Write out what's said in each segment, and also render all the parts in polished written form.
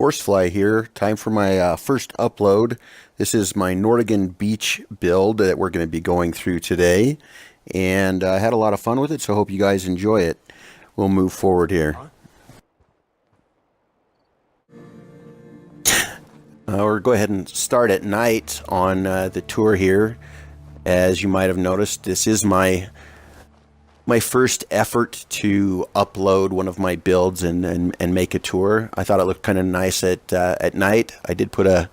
Horsefly here. Time for my first upload. This is my Nordagen Beach build that we're going to be going through today. And I had a lot of fun with it, so I hope you guys enjoy it. We'll move forward here. We'll go ahead and start at night on the tour here. As you might have noticed, this is my first effort to upload one of my builds and make a tour. I thought it looked kind of nice at night. I did put a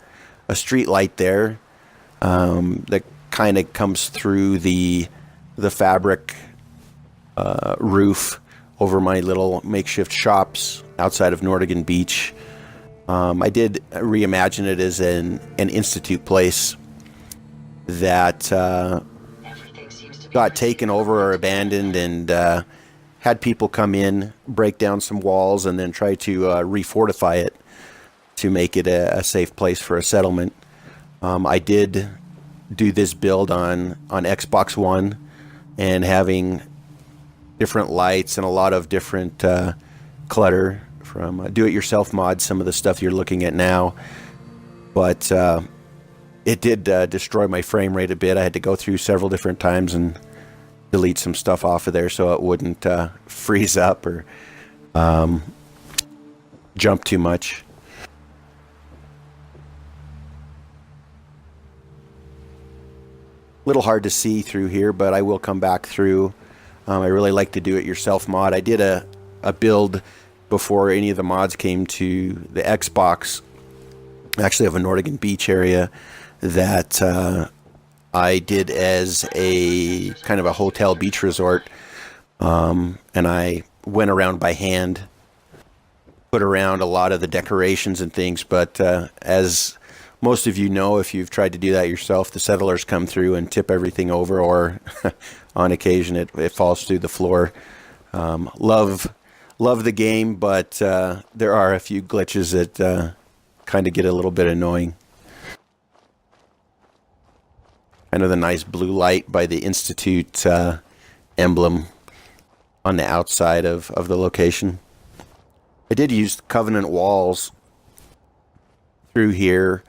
street light there that kind of comes through the fabric roof over my little makeshift shops outside of Nordagen Beach. I did reimagine it as an institute place that got taken over or abandoned, and had people come in, break down some walls, and then try to refortify it to make it a safe place for a settlement. I did do this build on Xbox One, and having different lights and a lot of different clutter from do-it-yourself mods, some of the stuff you're looking at now. But it did destroy my frame rate a bit. I had to go through several different times and delete some stuff off of there so it wouldn't freeze up or jump too much. Little hard to see through here, but I will come back through. I really like to do it yourself mod. I did a build before any of the mods came to the Xbox, actually of a Nordagen Beach area, that I did as a kind of a hotel beach resort, and I went around by hand, put around a lot of the decorations and things, but as most of you know, if you've tried to do that yourself, the settlers come through and tip everything over, or on occasion it falls through the floor. Love the game, but there are a few glitches that kind of get a little bit annoying. Kind of the nice blue light by the Institute emblem on the outside of the location. I did use Covenant walls through here.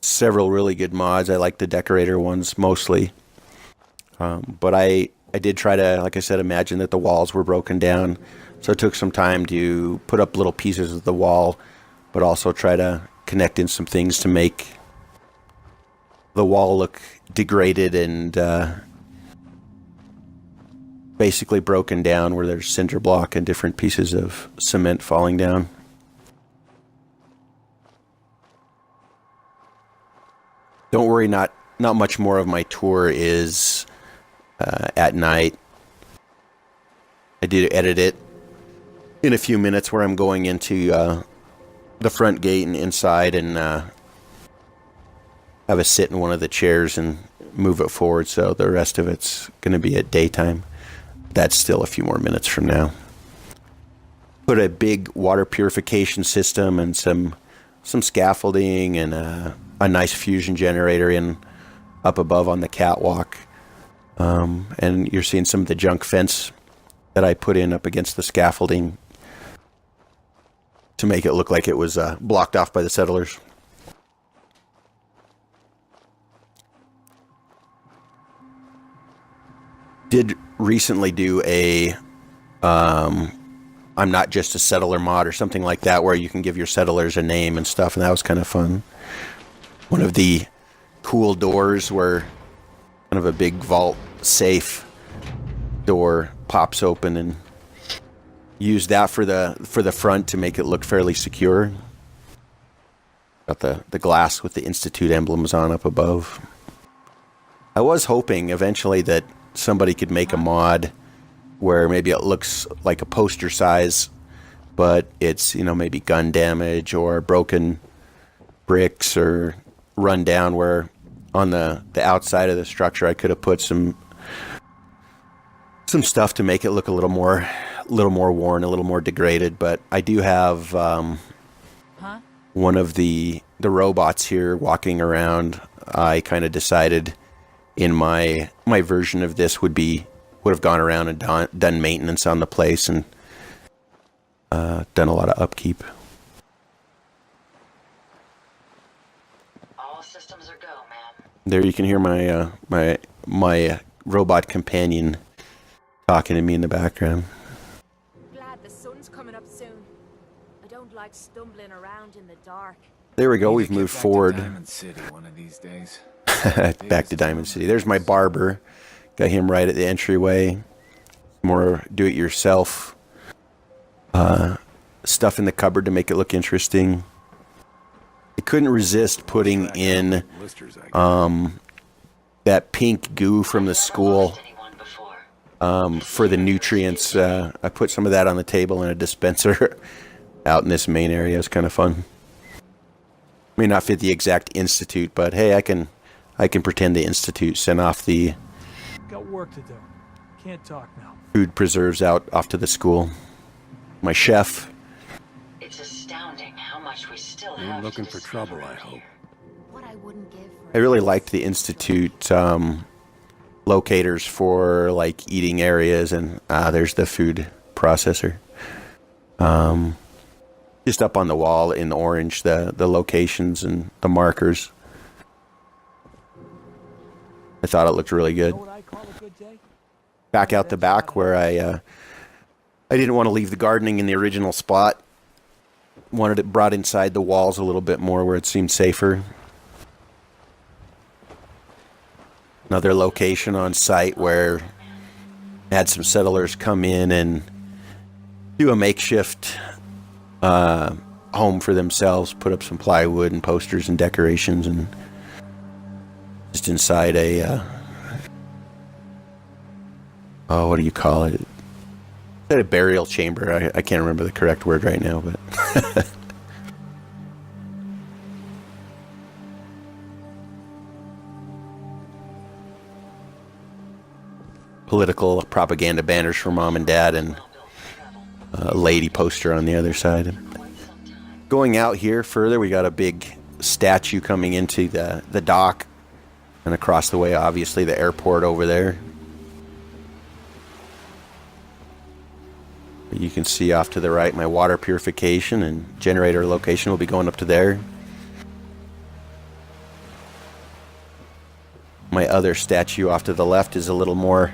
Several really good mods. I like the decorator ones mostly. But I did try to, like I said, imagine that the walls were broken down. So it took some time to put up little pieces of the wall, but also try to connect in some things to make the wall look degraded and basically broken down, where there's cinder block and different pieces of cement falling down. Don't worry, not much more of my tour is at night. I did edit it in a few minutes, where I'm going into the front gate and inside, and have a sit in one of the chairs and move it forward, so the rest of it's going to be at daytime. That's still a few more minutes from now. Put a big water purification system and some scaffolding and a nice fusion generator in up above on the catwalk. And you're seeing some of the junk fence that I put in up against the scaffolding to make it look like it was blocked off by the settlers. Did recently do a I'm not just a settler mod or something like that, where you can give your settlers a name and stuff, and that was kind of fun. One of the cool doors where kind of a big vault safe door pops open, and use that for the front to make it look fairly secure. Got the glass with the Institute emblems on up above. I was hoping eventually that somebody could make a mod where maybe it looks like a poster size, but it's, maybe gun damage or broken bricks or run down, where on the outside of the structure I could have put some stuff to make it look a little more worn, a little more degraded. But I do have one of the robots here walking around. I kind of decided in my version of this would have gone around and done maintenance on the place and done a lot of upkeep. There you can hear my robot companion talking to me in the background. Glad the sun's coming up soon. I don't like stumbling around in the dark. There we go. We've moved forward. Diamond City one of these days. Back to Diamond City. There's my barber. Got him right at the entryway. More do-it-yourself stuff in the cupboard to make it look interesting. I couldn't resist putting in that pink goo from the school for the nutrients. I put some of that on the table in a dispenser out in this main area. It's kind of fun. May not fit the exact institute, but hey, I can pretend the institute sent off the got work to do. Can't talk now. Food preserves out off to the school. My chef. It's astounding how much we still have. You're looking for trouble, I hope. What I wouldn't give for I really liked the institute locators for like eating areas, and there's the food processor. Just up on the wall in orange, the locations and the markers. I thought it looked really good. Know what I call a good day? Back out the back where I didn't want to leave the gardening in the original spot. Wanted it brought inside the walls a little bit more where it seemed safer. Another location on site where I had some settlers come in and do a makeshift home for themselves, put up some plywood and posters and decorations, and just inside a what do you call it? A burial chamber. I can't remember the correct word right now, but political propaganda banners for mom and dad, and a lady poster on the other side. Going out here further, we got a big statue coming into the dock, and across the way, obviously, the airport over there. You can see off to the right my water purification and generator location will be going up to there. My other statue off to the left is a little more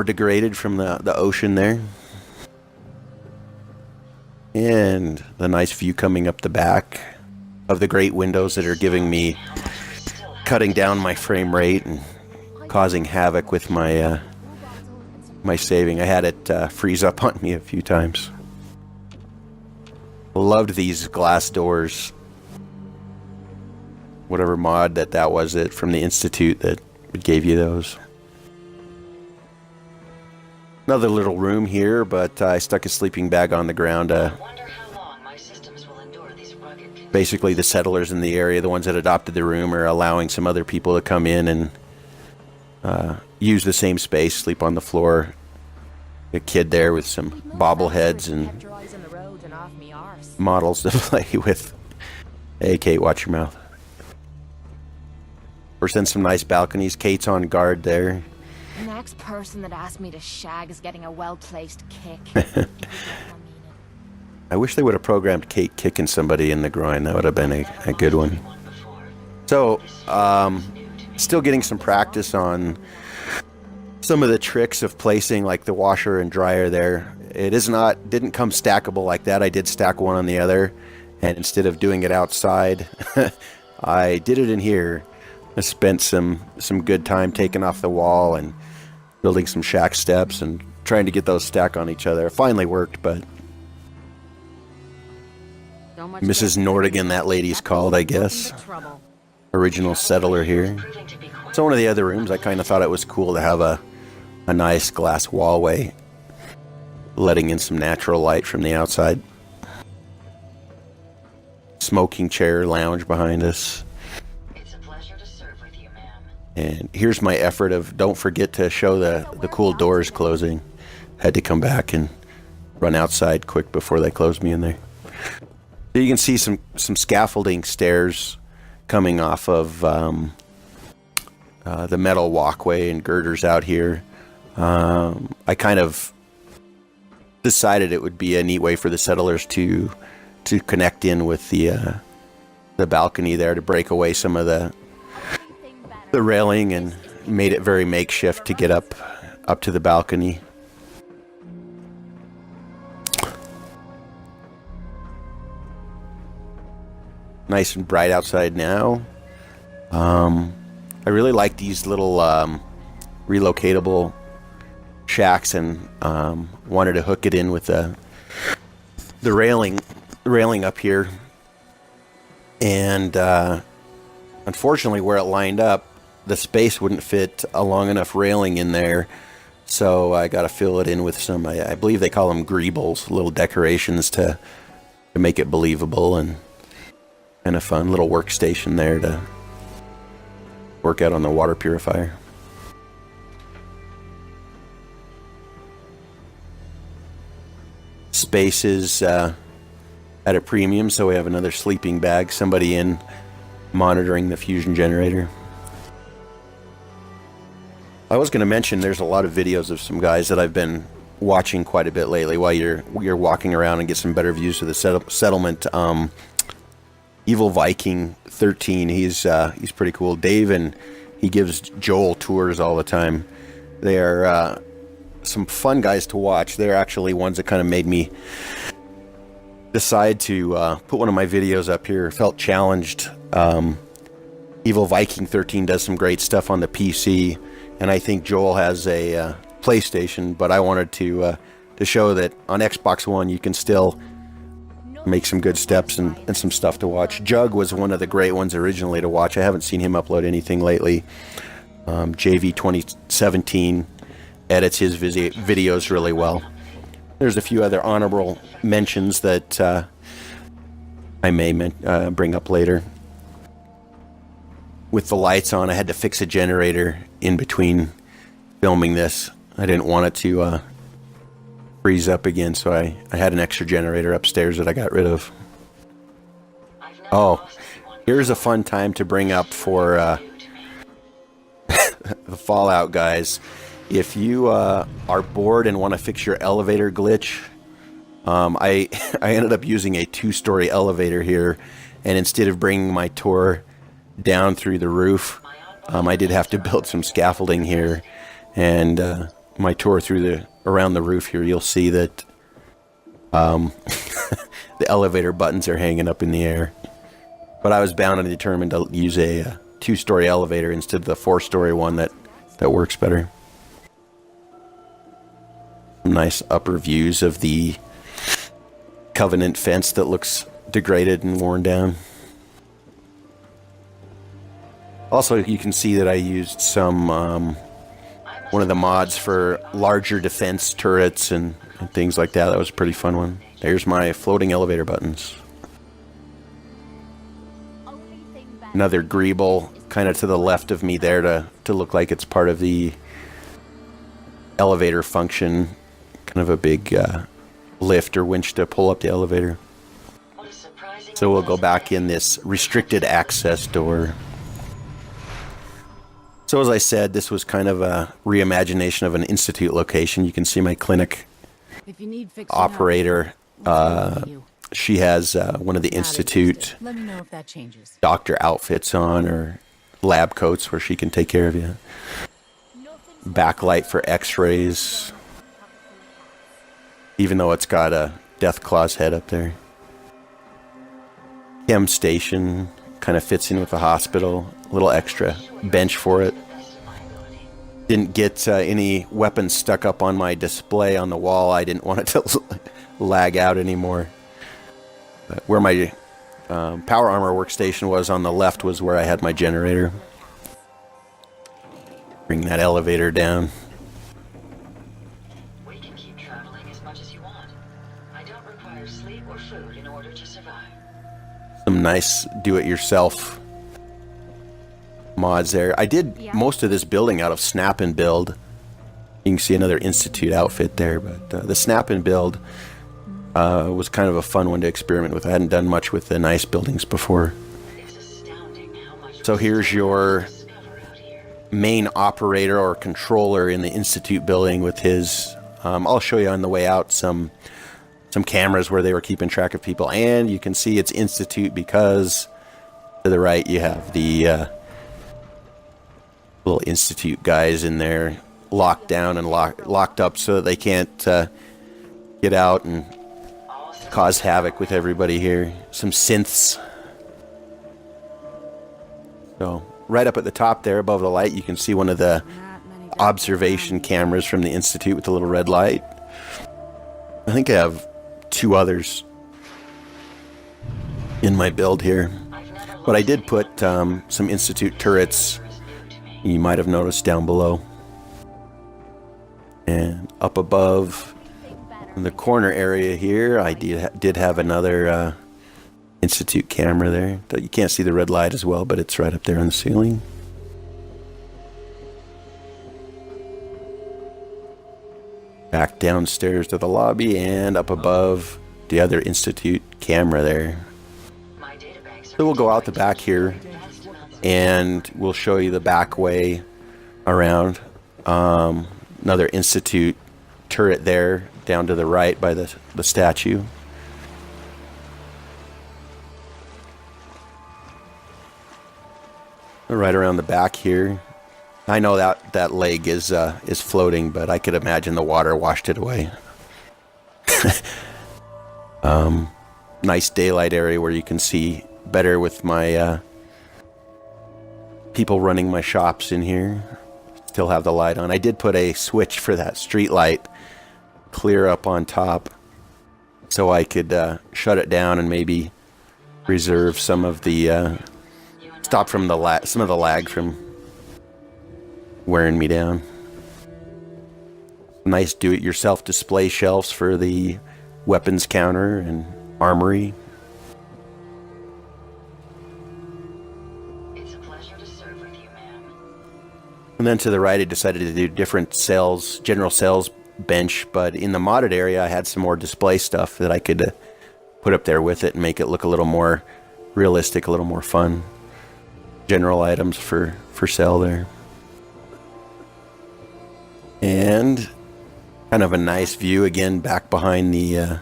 degraded from the ocean there. And the nice view coming up the back of the great windows that are giving me, cutting down my frame rate and causing havoc with my saving. I had it freeze up on me a few times. Loved these glass doors. Whatever mod that was it from the Institute that gave you those. Another little room here, but I stuck a sleeping bag on the ground. Basically, the settlers in the area, the ones that adopted the room, are allowing some other people to come in and use the same space, sleep on the floor. A kid there with some bobbleheads and models to play with. Hey, Kate, watch your mouth. We're seeing some nice balconies. Kate's on guard there. The next person that asked me to shag is getting a well-placed kick. I wish they would have programmed Kate kicking somebody in the groin. That would have been a good one. So, still getting some practice on some of the tricks of placing like the washer and dryer there. It didn't come stackable like that. I did stack one on the other, and instead of doing it outside, I did it in here. I spent some good time taking off the wall and building some shack steps and trying to get those stacked on each other. It finally worked, but Mrs. Nordagen, that lady's called, I guess. Original settler here. So one of the other rooms, I kind of thought it was cool to have a nice glass wallway letting in some natural light from the outside. Smoking chair, lounge behind us. And here's my effort of don't forget to show the cool doors closing. Had to come back and run outside quick before they closed me in there. So you can see some scaffolding stairs coming off of the metal walkway and girders out here. I kind of decided it would be a neat way for the settlers to connect in with the the balcony there to break away some of the railing, and made it very makeshift to get up to the balcony. Nice and bright outside now. I really like these little relocatable shacks, and wanted to hook it in with the railing up here. And unfortunately, where it lined up, the space wouldn't fit a long enough railing in there, so I got to fill it in with some, I believe they call them greebles, little decorations to make it believable, and a fun little workstation there to work out on the water purifier. Space is at a premium, so we have another sleeping bag, somebody in monitoring the fusion generator. I was going to mention there's a lot of videos of some guys that I've been watching quite a bit lately while you're walking around and get some better views of the settlement. Evil Viking 13, he's pretty cool. Dave, and he gives Joel tours all the time. They are some fun guys to watch. They're actually ones that kind of made me decide to put one of my videos up here. Felt challenged. Evil Viking 13 does some great stuff on the PC, and I think Joel has a PlayStation, but I wanted to show that on Xbox One you can still make some good steps and some stuff to watch. Jug was one of the great ones originally to watch. I haven't seen him upload anything lately. JV 2017 edits his videos really well. There's a few other honorable mentions that I may bring up later. With the lights on, I had to fix a generator in between filming this. I didn't want it to freeze up again, so I had an extra generator upstairs that I got rid of. Oh, here's a fun time to bring up for the Fallout guys. If you are bored and want to fix your elevator glitch, I ended up using a 2-story elevator here, and instead of bringing my tour down through the roof, I did have to build some scaffolding here, and my tour around the roof here, you'll see that the elevator buttons are hanging up in the air. But I was bound and determined to use a 2-story elevator instead of the 4-story one that works better. Nice upper views of the Covenant fence that looks degraded and worn down. Also, you can see that I used some one of the mods for larger defense turrets and things like that. That was a pretty fun one. There's my floating elevator buttons. Another greeble kind of to the left of me there to look like it's part of the elevator function. Kind of a big lift or winch to pull up the elevator. So we'll go back in this restricted access door. So as I said, this was kind of a reimagination of an institute location. You can see my clinic operator. She has one of the institute doctor outfits on, or lab coats where she can take care of you. Backlight for x-rays. Even though it's got a Deathclaw's head up there. Chem station kind of fits in with the hospital. A little extra bench for it. Didn't get any weapons stuck up on my display on the wall. I didn't want it to lag out anymore. But where my power armor workstation was on the left was where I had my generator. Bring that elevator down. We can keep traveling as much as you want. I don't require sleep or food in order to survive. Some nice do-it-yourself mods there. I did most of this building out of Snap and Build. You can see another Institute outfit there, but the Snap and Build was kind of a fun one to experiment with. I hadn't done much with the nice buildings before. So here's your main operator or controller in the Institute building with his, I'll show you on the way out some cameras where they were keeping track of people, and you can see it's Institute because To the right, you have the little Institute guys in there, locked down and locked up so that they can't get out and cause havoc with everybody here. Some synths. So, right up at the top there, above the light, you can see one of the observation cameras from the Institute with the little red light. I think I have 2 others in my build here. But I did put some Institute turrets, you might have noticed, down below. And up above, in the corner area here, I did have another Institute camera there. You can't see the red light as well, but it's right up there on the ceiling. Back downstairs to the lobby, and up above, the other Institute camera there. So we'll go out the back here, and we'll show you the back way around. Another Institute turret there, down to the right by the statue. Right around the back here. I know that leg is floating, but I could imagine the water washed it away. Nice daylight area where you can see better with my people running my shops in here. Still have the light on. I did put a switch for that street light clear up on top, so I could shut it down and maybe reserve some of the stop from the some of the lag from wearing me down. Nice do-it-yourself display shelves for the weapons counter and armory. It's a pleasure to serve with you, ma'am. And then to the right, I decided to do different sales, general sales bench, but in the modded area, I had some more display stuff that I could put up there with it and make it look a little more realistic, a little more fun. General items for sale there. And kind of a nice view again back behind the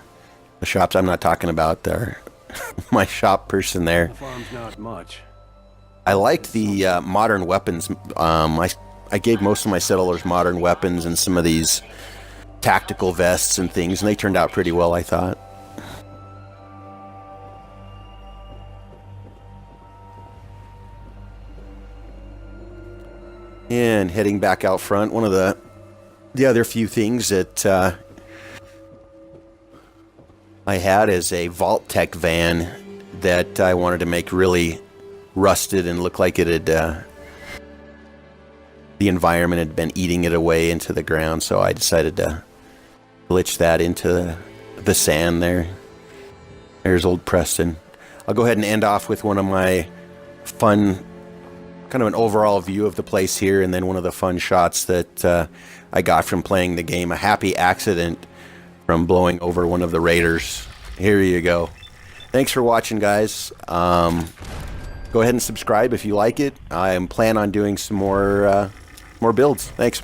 shops. I'm not talking about my shop person there. The farm's not much. I liked the modern weapons. I gave most of my settlers modern weapons and some of these tactical vests and things, and they turned out pretty well, I thought. And heading back out front, one of the other few things that I had is a Vault Tech van that I wanted to make really rusted and look like it had the environment had been eating it away into the ground, so I decided to glitch that into the sand there. There's old Preston. I'll go ahead and end off with one of my fun, kind of an overall view of the place here, and then one of the fun shots that I got from playing the game. A happy accident from blowing over one of the raiders. Here you go. Thanks for watching, guys. Go ahead and subscribe if you like it. I am planning on doing some more builds. Thanks.